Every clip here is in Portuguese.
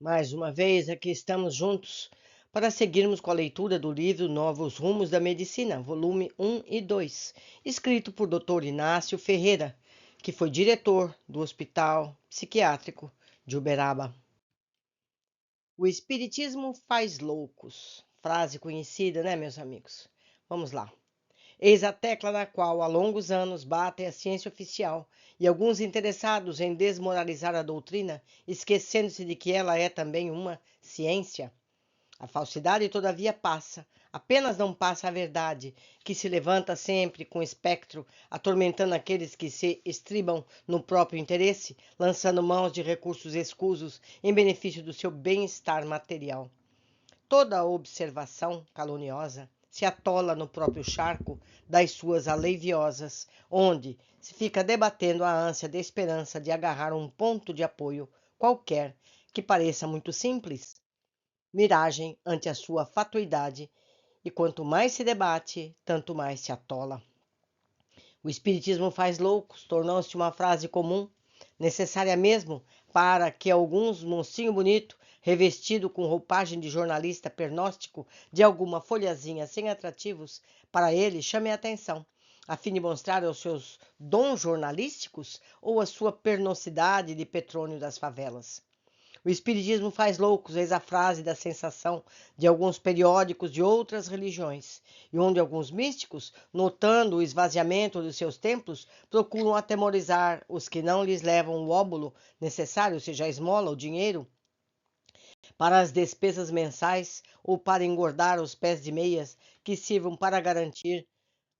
Mais uma vez, aqui estamos juntos para seguirmos com a leitura do livro Novos Rumos da Medicina, volume 1 e 2, escrito por Dr. Inácio Ferreira, que foi diretor do Hospital Psiquiátrico de Uberaba. O Espiritismo faz loucos. Frase conhecida, né, meus amigos? Vamos lá. Eis a tecla na qual há longos anos batem a ciência oficial e alguns interessados em desmoralizar a doutrina, esquecendo-se de que ela é também uma ciência. A falsidade, todavia, passa, apenas não passa a verdade, que se levanta sempre com espectro, atormentando aqueles que se estribam no próprio interesse, lançando mãos de recursos escusos em benefício do seu bem-estar material. Toda a observação caluniosa se atola no próprio charco das suas aleviosas, onde se fica debatendo a ânsia de esperança de agarrar um ponto de apoio qualquer que pareça muito simples, miragem ante a sua fatuidade, e quanto mais se debate, tanto mais se atola. O espiritismo faz loucos tornou-se uma frase comum, necessária mesmo para que alguns mocinho bonito, revestido com roupagem de jornalista pernóstico de alguma folhazinha sem atrativos para ele, chame a atenção, a fim de mostrar os seus dons jornalísticos ou a sua pernocidade de Petrônio das favelas. O espiritismo faz loucos, eis a frase da sensação de alguns periódicos de outras religiões, e onde alguns místicos, notando o esvaziamento dos seus templos, procuram atemorizar os que não lhes levam o óbolo necessário, seja a esmola ou dinheiro, para as despesas mensais ou para engordar os pés de meias que sirvam para garantir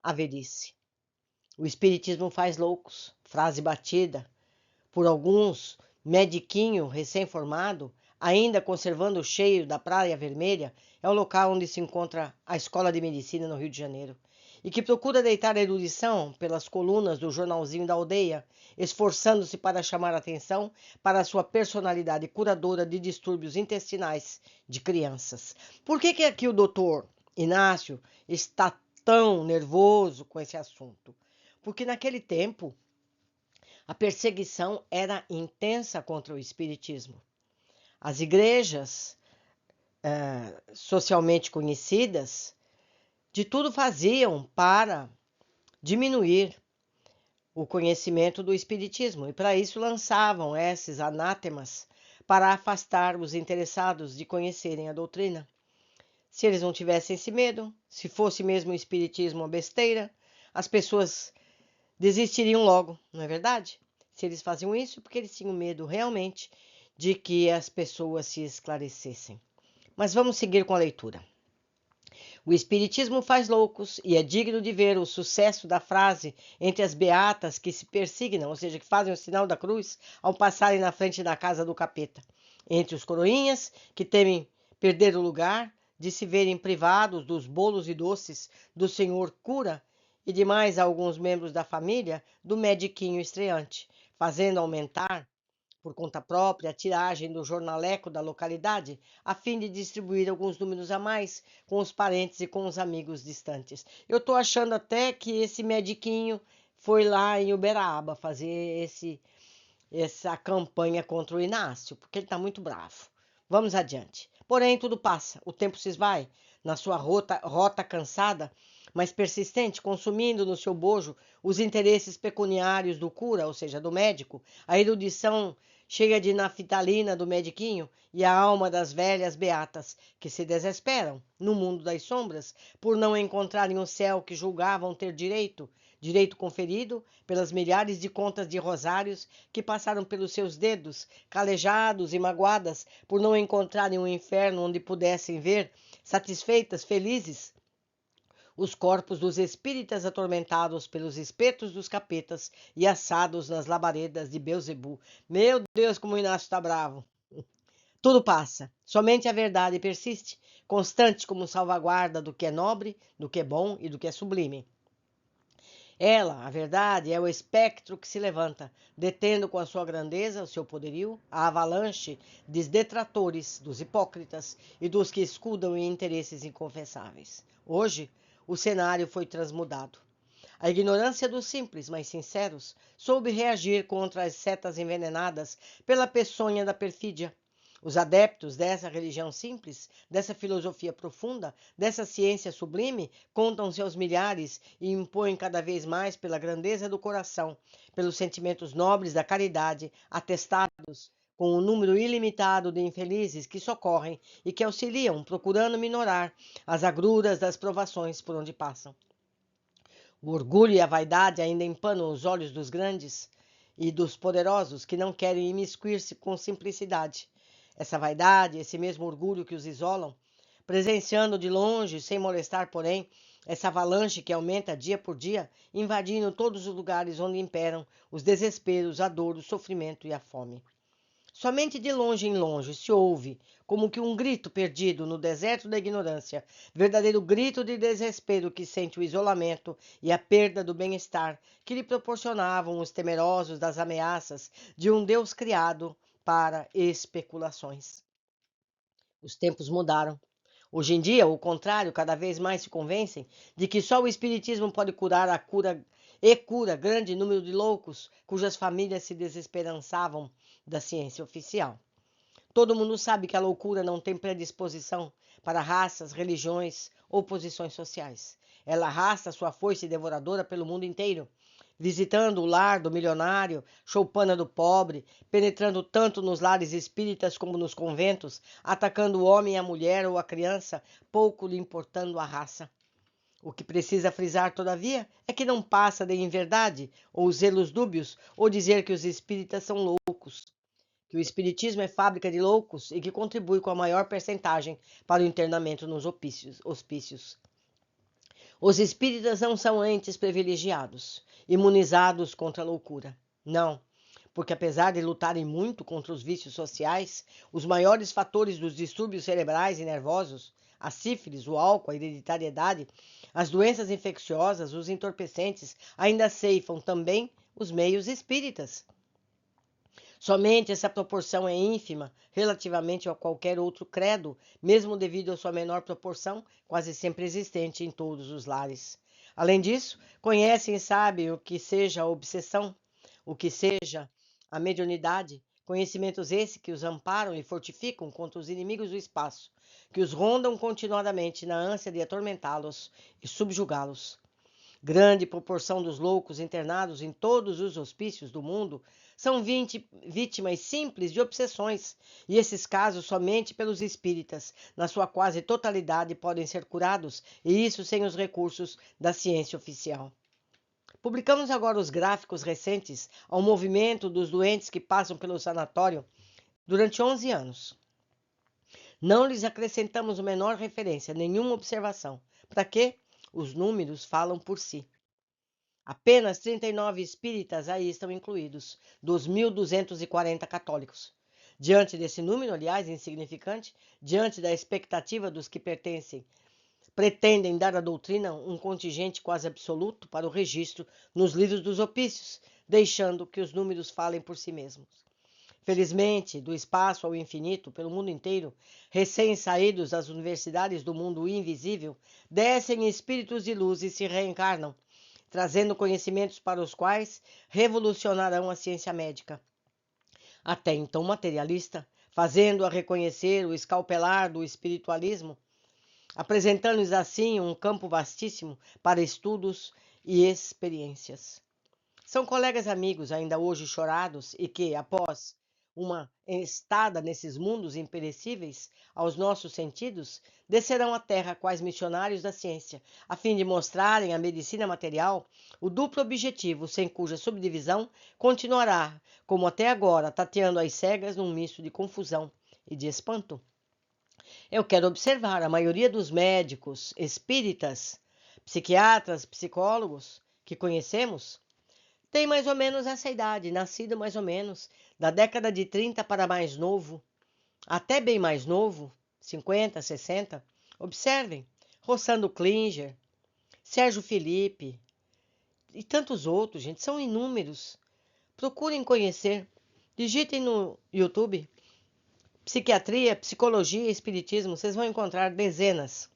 a velhice. O espiritismo faz loucos, frase batida, por alguns, mediquinho recém-formado, ainda conservando o cheiro da Praia Vermelha, é o local onde se encontra a Escola de Medicina no Rio de Janeiro, e que procura deitar a erudição pelas colunas do jornalzinho da aldeia, esforçando-se para chamar atenção para a sua personalidade curadora de distúrbios intestinais de crianças. Por que aqui o doutor Inácio está tão nervoso com esse assunto? Porque naquele tempo a perseguição era intensa contra o espiritismo. As igrejas socialmente conhecidas de tudo faziam para diminuir o conhecimento do espiritismo e para isso lançavam esses anátemas para afastar os interessados de conhecerem a doutrina. Se eles não tivessem esse medo, se fosse mesmo o espiritismo uma besteira, as pessoas desistiriam logo, não é verdade? Se eles faziam isso, porque eles tinham medo realmente de que as pessoas se esclarecessem. Mas vamos seguir com a leitura. O Espiritismo faz loucos e é digno de ver o sucesso da frase entre as beatas que se persignam, ou seja, que fazem o sinal da cruz ao passarem na frente da casa do capeta. Entre os coroinhas que temem perder o lugar de se verem privados dos bolos e doces do senhor cura e de mais alguns membros da família do mediquinho estreante, fazendo aumentar por conta própria, a tiragem do jornaleco da localidade, a fim de distribuir alguns números a mais com os parentes e com os amigos distantes. Eu estou achando até que esse mediquinho foi lá em Uberaba fazer essa campanha contra o Inácio, porque ele está muito bravo. Vamos adiante. Porém, tudo passa, o tempo se esvai, na sua rota cansada, mas persistente, consumindo no seu bojo os interesses pecuniários do cura, ou seja, do médico, a erudição cheia de naftalina do mediquinho e a alma das velhas beatas, que se desesperam, no mundo das sombras, por não encontrarem o céu que julgavam ter direito conferido pelas milhares de contas de rosários que passaram pelos seus dedos, calejados e magoadas, por não encontrarem um inferno onde pudessem ver, satisfeitas, felizes, os corpos dos espíritas atormentados pelos espetos dos capetas e assados nas labaredas de Beuzebu. Meu Deus, como o Inácio está bravo. Tudo passa, somente a verdade persiste, constante como salvaguarda do que é nobre, do que é bom e do que é sublime. Ela, a verdade, é o espectro que se levanta, detendo com a sua grandeza, o seu poderio, a avalanche dos detratores, dos hipócritas e dos que escudam em interesses inconfessáveis. Hoje, o cenário foi transmudado. A ignorância dos simples, mas sinceros, soube reagir contra as setas envenenadas pela peçonha da perfídia. Os adeptos dessa religião simples, dessa filosofia profunda, dessa ciência sublime, contam-se aos milhares e impõem cada vez mais pela grandeza do coração, pelos sentimentos nobres da caridade, atestados com um número ilimitado de infelizes que socorrem e que auxiliam, procurando minorar as agruras das provações por onde passam. O orgulho e a vaidade ainda empanam os olhos dos grandes e dos poderosos que não querem imiscuir-se com simplicidade. Essa vaidade, esse mesmo orgulho que os isolam, presenciando de longe, sem molestar, porém, essa avalanche que aumenta dia por dia, invadindo todos os lugares onde imperam os desesperos, a dor, o sofrimento e a fome. Somente de longe em longe se ouve, como que um grito perdido no deserto da ignorância, verdadeiro grito de desespero que sente o isolamento e a perda do bem-estar que lhe proporcionavam os temerosos das ameaças de um Deus criado para especulações. Os tempos mudaram. Hoje em dia, o contrário, cada vez mais se convencem de que só o Espiritismo pode cura grande número de loucos cujas famílias se desesperançavam da ciência oficial. Todo mundo sabe que a loucura não tem predisposição para raças, religiões ou posições sociais. Ela arrasta sua foice devoradora pelo mundo inteiro, visitando o lar do milionário, choupana do pobre, penetrando tanto nos lares espíritas como nos conventos, atacando o homem, a mulher ou a criança, pouco lhe importando a raça. O que precisa frisar, todavia, é que não passa de inverdade, ou zelos dúbios, ou dizer que os espíritas são loucos, que o espiritismo é fábrica de loucos e que contribui com a maior percentagem para o internamento nos hospícios. Os espíritas não são entes privilegiados, imunizados contra a loucura. Não, porque apesar de lutarem muito contra os vícios sociais, os maiores fatores dos distúrbios cerebrais e nervosos, a sífilis, o álcool, a hereditariedade, as doenças infecciosas, os entorpecentes, ainda ceifam também os meios espíritas. Somente essa proporção é ínfima relativamente a qualquer outro credo, mesmo devido à sua menor proporção, quase sempre existente em todos os lares. Além disso, conhecem e sabem o que seja a obsessão, o que seja a mediunidade, conhecimentos esses que os amparam e fortificam contra os inimigos do espaço, que os rondam continuadamente na ânsia de atormentá-los e subjugá-los. Grande proporção dos loucos internados em todos os hospícios do mundo são vítimas simples de obsessões, e esses casos somente pelos espíritas, na sua quase totalidade, podem ser curados, e isso sem os recursos da ciência oficial. Publicamos agora os gráficos recentes ao movimento dos doentes que passam pelo sanatório durante 11 anos. Não lhes acrescentamos a menor referência, nenhuma observação. Para quê? Os números falam por si. Apenas 39 espíritas aí estão incluídos, dos 1.240 católicos. Diante desse número, aliás, insignificante, diante da expectativa dos que pretendem dar à doutrina um contingente quase absoluto para o registro nos livros dos opícios, deixando que os números falem por si mesmos. Felizmente, do espaço ao infinito, pelo mundo inteiro, recém-saídos das universidades do mundo invisível, descem espíritos de luz e se reencarnam, trazendo conhecimentos para os quais revolucionarão a ciência médica, até então materialista, fazendo-a reconhecer o escalpelar do espiritualismo, apresentando-lhes assim um campo vastíssimo para estudos e experiências. São colegas amigos ainda hoje chorados e que, após uma estada nesses mundos imperecíveis aos nossos sentidos, descerão à Terra quais missionários da ciência, a fim de mostrarem à medicina material o duplo objetivo, sem cuja subdivisão continuará, como até agora, tateando às cegas num misto de confusão e de espanto. Eu quero observar, a maioria dos médicos, espíritas, psiquiatras, psicólogos que conhecemos, tem mais ou menos essa idade, nascido mais ou menos da década de 30 para mais novo, até bem mais novo, 50, 60. Observem, Rossando Klinger, Sérgio Felipe e tantos outros, gente, são inúmeros. Procurem conhecer, digitem no YouTube, psiquiatria, psicologia e espiritismo, vocês vão encontrar dezenas.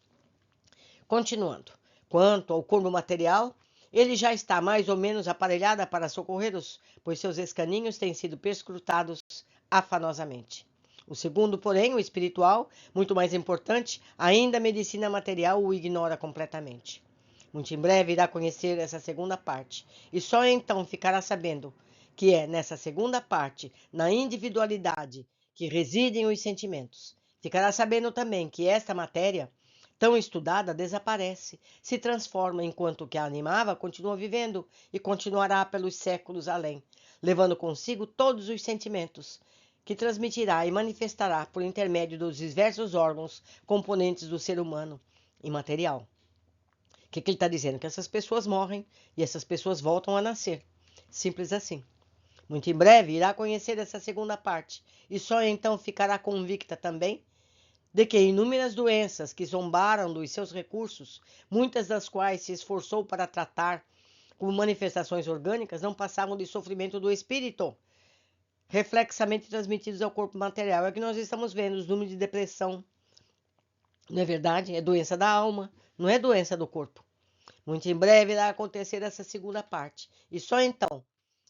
Continuando, quanto ao corpo material, ele já está mais ou menos aparelhado para socorrê-los, pois seus escaninhos têm sido perscrutados afanosamente. O segundo, porém, o espiritual, muito mais importante, ainda a medicina material o ignora completamente. Muito em breve irá conhecer essa segunda parte, e só então ficará sabendo que é nessa segunda parte, na individualidade, que residem os sentimentos. Ficará sabendo também que esta matéria, tão estudada, desaparece, se transforma enquanto o que a animava continua vivendo e continuará pelos séculos além, levando consigo todos os sentimentos, que transmitirá e manifestará por intermédio dos diversos órgãos componentes do ser humano imaterial. O que ele está dizendo? Que essas pessoas morrem e essas pessoas voltam a nascer. Simples assim. Muito em breve irá conhecer essa segunda parte e só então ficará convicta também de que inúmeras doenças que zombaram dos seus recursos, muitas das quais se esforçou para tratar como manifestações orgânicas, não passavam de sofrimento do espírito, reflexamente transmitidos ao corpo material. É o que nós estamos vendo, os números de depressão. Não é verdade? É doença da alma, não é doença do corpo. Muito em breve irá acontecer essa segunda parte, e só então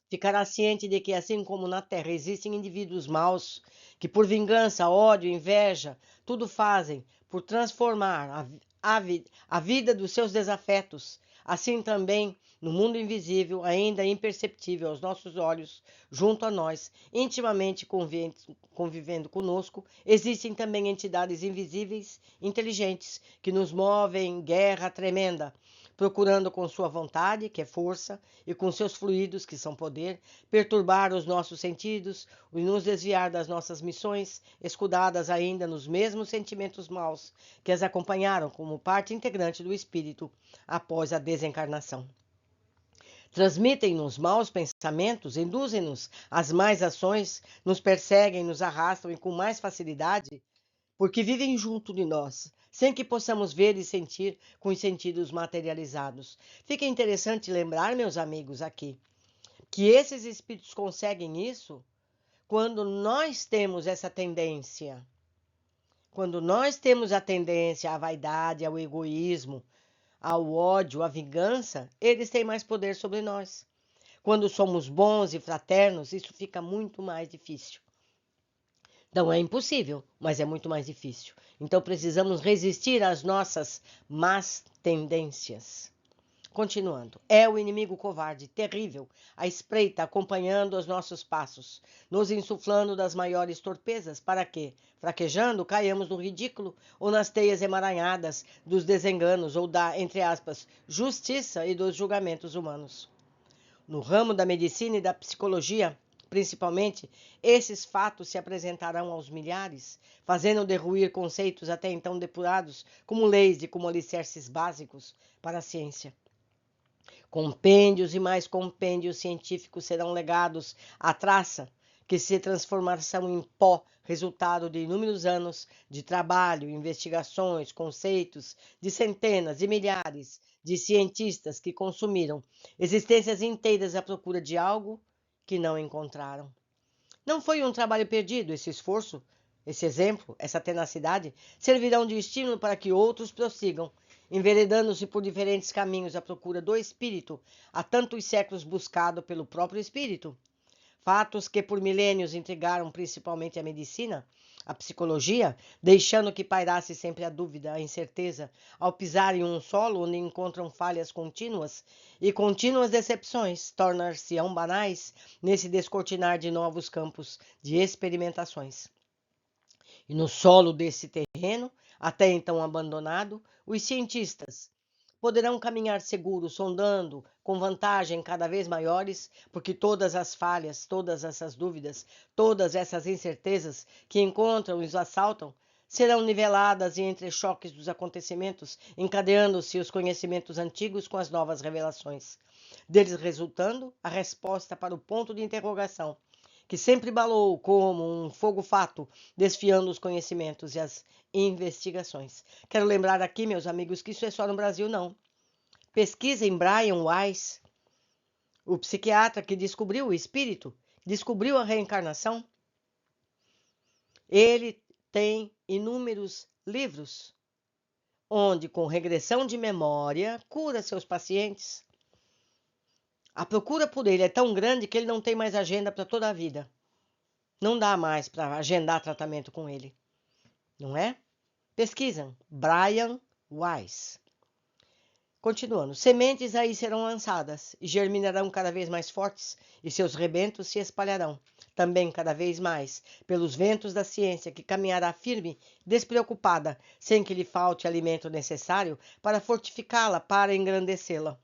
ficará ciente de que, assim como na Terra existem indivíduos maus que, por vingança, ódio, inveja, tudo fazem por transformar a vida dos seus desafetos, assim também no mundo invisível, ainda imperceptível aos nossos olhos, junto a nós, intimamente convivendo conosco, existem também entidades invisíveis, inteligentes, que nos movem em guerra tremenda, procurando com sua vontade, que é força, e com seus fluidos, que são poder, perturbar os nossos sentidos e nos desviar das nossas missões, escudadas ainda nos mesmos sentimentos maus que as acompanharam como parte integrante do espírito após a desencarnação. Transmitem-nos maus pensamentos, induzem-nos às más ações, nos perseguem, nos arrastam e com mais facilidade porque vivem junto de nós, sem que possamos ver e sentir com os sentidos materializados. Fica interessante lembrar, meus amigos, aqui, que esses espíritos conseguem isso quando nós temos essa tendência. Quando nós temos a tendência à vaidade, ao egoísmo, ao ódio, à vingança, eles têm mais poder sobre nós. Quando somos bons e fraternos, isso fica muito mais difícil. Não é impossível, mas é muito mais difícil. Então precisamos resistir às nossas más tendências. Continuando, é o inimigo covarde, terrível, à espreita, acompanhando os nossos passos, nos insuflando das maiores torpezas, para que, fraquejando, caiamos no ridículo ou nas teias emaranhadas dos desenganos ou da, entre aspas, justiça e dos julgamentos humanos. No ramo da medicina e da psicologia, principalmente, esses fatos se apresentarão aos milhares, fazendo derruir conceitos até então depurados como leis e como alicerces básicos para a ciência. Compêndios e mais compêndios científicos serão legados à traça, que se transformarão em pó, resultado de inúmeros anos de trabalho, investigações, conceitos de centenas e milhares de cientistas que consumiram existências inteiras à procura de algo que não encontraram. Não foi um trabalho perdido, esse esforço, esse exemplo, essa tenacidade, servirão de estímulo para que outros prossigam, enveredando-se por diferentes caminhos à procura do espírito, há tantos séculos buscado pelo próprio espírito. Fatos que por milênios intrigaram principalmente a medicina, a psicologia, deixando que pairasse sempre a dúvida, a incerteza, ao pisar em um solo onde encontram falhas contínuas e contínuas decepções, tornar-se-ão banais nesse descortinar de novos campos de experimentações. E no solo desse terreno, até então abandonado, os cientistas poderão caminhar seguros, sondando, com vantagem cada vez maiores, porque todas as falhas, todas essas dúvidas, todas essas incertezas que encontram e os assaltam, serão niveladas e entre choques dos acontecimentos, encadeando-se os conhecimentos antigos com as novas revelações, deles resultando a resposta para o ponto de interrogação, que sempre balou como um fogo-fato, desfiando os conhecimentos e as investigações. Quero lembrar aqui, meus amigos, que isso é só no Brasil, não. Pesquisem Brian Weiss, o psiquiatra que descobriu o espírito, descobriu a reencarnação. Ele tem inúmeros livros, onde, com regressão de memória, cura seus pacientes. A procura por ele é tão grande que ele não tem mais agenda para toda a vida. Não dá mais para agendar tratamento com ele, não é? Pesquisam. Brian Weiss. Continuando, sementes aí serão lançadas e germinarão cada vez mais fortes, e seus rebentos se espalharão, também cada vez mais, pelos ventos da ciência, que caminhará firme, despreocupada, sem que lhe falte alimento necessário para fortificá-la, para engrandecê-la.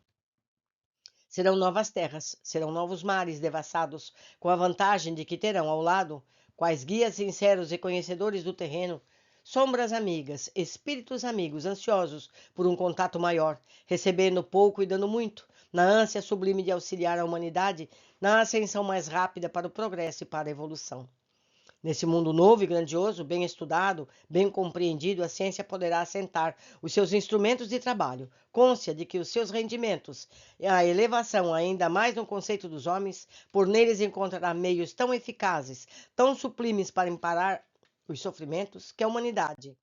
Serão novas terras, serão novos mares devassados, com a vantagem de que terão ao lado, quais guias sinceros e conhecedores do terreno, sombras amigas, espíritos amigos, ansiosos por um contato maior, recebendo pouco e dando muito, na ânsia sublime de auxiliar a humanidade na ascensão mais rápida para o progresso e para a evolução. Nesse mundo novo e grandioso, bem estudado, bem compreendido, a ciência poderá assentar os seus instrumentos de trabalho, cônscia de que os seus rendimentos e a elevação ainda mais no conceito dos homens, por neles encontrará meios tão eficazes, tão sublimes para imparar os sofrimentos, que a humanidade,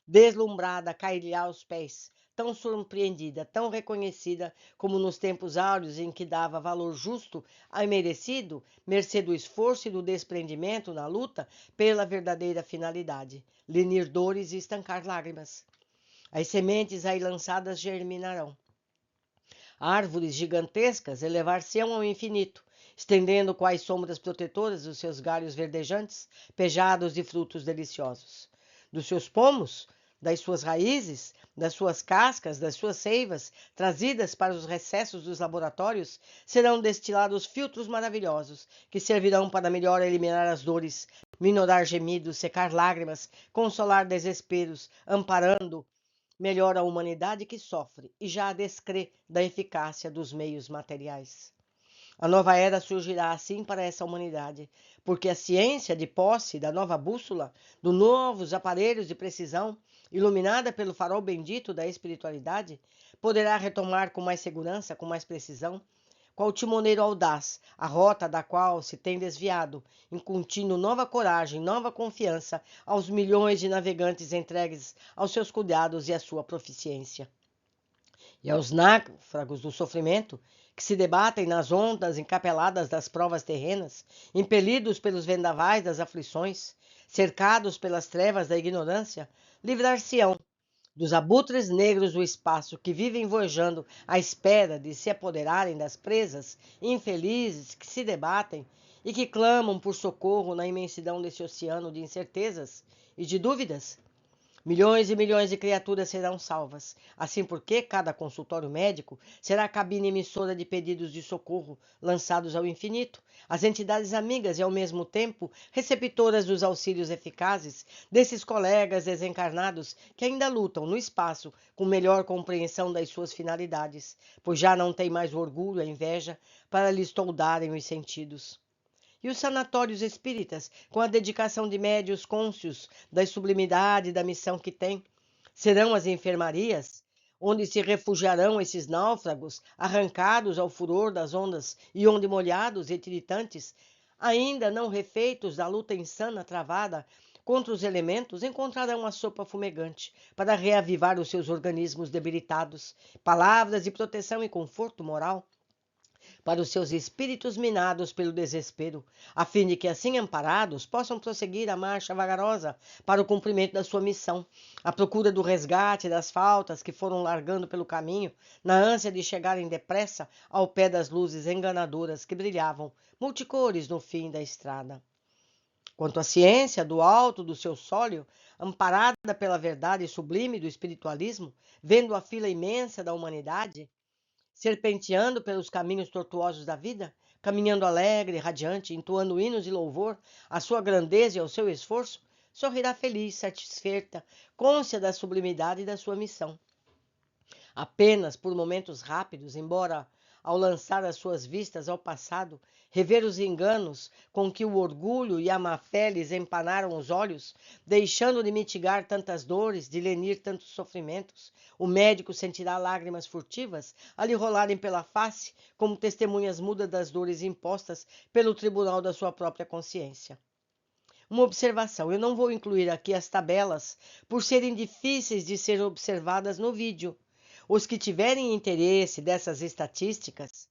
deslumbrada, cai-lhe aos pés, tão surpreendida, tão reconhecida, como nos tempos áureos em que dava valor justo ao merecido, mercê do esforço e do desprendimento na luta pela verdadeira finalidade, lenir dores e estancar lágrimas. As sementes aí lançadas germinarão. Árvores gigantescas elevar-se-ão ao infinito, estendendo quais sombras protetoras os seus galhos verdejantes, pejados de frutos deliciosos. Dos seus pomos, das suas raízes, das suas cascas, das suas seivas, trazidas para os recessos dos laboratórios, serão destilados filtros maravilhosos, que servirão para melhor eliminar as dores, minorar gemidos, secar lágrimas, consolar desesperos, amparando melhor a humanidade que sofre e já descrê da eficácia dos meios materiais. A nova era surgirá assim para essa humanidade, porque a ciência de posse da nova bússola, dos novos aparelhos de precisão, iluminada pelo farol bendito da espiritualidade, poderá retomar com mais segurança, com mais precisão, qual timoneiro audaz, a rota da qual se tem desviado, incutindo nova coragem, nova confiança aos milhões de navegantes entregues aos seus cuidados e à sua proficiência. E aos náufragos do sofrimento, que se debatem nas ondas encapeladas das provas terrenas, impelidos pelos vendavais das aflições, cercados pelas trevas da ignorância, livrar-se-ão dos abutres negros do espaço que vivem voejando à espera de se apoderarem das presas infelizes que se debatem e que clamam por socorro na imensidão desse oceano de incertezas e de dúvidas. Milhões e milhões de criaturas serão salvas, assim porque cada consultório médico será a cabine emissora de pedidos de socorro lançados ao infinito, as entidades amigas e, ao mesmo tempo, receptoras dos auxílios eficazes desses colegas desencarnados que ainda lutam no espaço com melhor compreensão das suas finalidades, pois já não têm mais o orgulho e a inveja para lhes toldarem os sentidos. E os sanatórios espíritas, com a dedicação de médios cônscios da sublimidade da missão que têm, serão as enfermarias, onde se refugiarão esses náufragos, arrancados ao furor das ondas e onde molhados e tiritantes, ainda não refeitos da luta insana travada contra os elementos, encontrarão a sopa fumegante para reavivar os seus organismos debilitados, palavras de proteção e conforto moral para os seus espíritos minados pelo desespero, a fim de que, assim amparados, possam prosseguir a marcha vagarosa para o cumprimento da sua missão, à procura do resgate das faltas que foram largando pelo caminho, na ânsia de chegarem depressa ao pé das luzes enganadoras que brilhavam multicores no fim da estrada. Quanto à ciência, do alto do seu sólio, amparada pela verdade sublime do espiritualismo, vendo a fila imensa da humanidade, serpenteando pelos caminhos tortuosos da vida, caminhando alegre, radiante, entoando hinos de louvor à sua grandeza e ao seu esforço, sorrirá feliz, satisfeita, cônscia da sublimidade da sua missão. Apenas por momentos rápidos, embora, ao lançar as suas vistas ao passado, rever os enganos com que o orgulho e a má-fé lhes empanaram os olhos, deixando de mitigar tantas dores, de lenir tantos sofrimentos, o médico sentirá lágrimas furtivas a lhe rolarem pela face, como testemunhas mudas das dores impostas pelo tribunal da sua própria consciência. Uma observação: eu não vou incluir aqui as tabelas por serem difíceis de ser observadas no vídeo. Os que tiverem interesse dessas estatísticas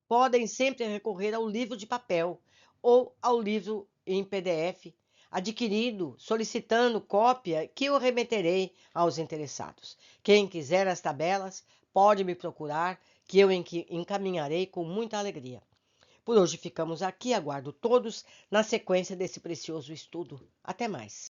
podem sempre recorrer ao livro de papel ou ao livro em PDF, adquirido, solicitando cópia que eu remeterei aos interessados. Quem quiser as tabelas, pode me procurar, que eu encaminharei com muita alegria. Por hoje ficamos aqui, aguardo todos na sequência desse precioso estudo. Até mais.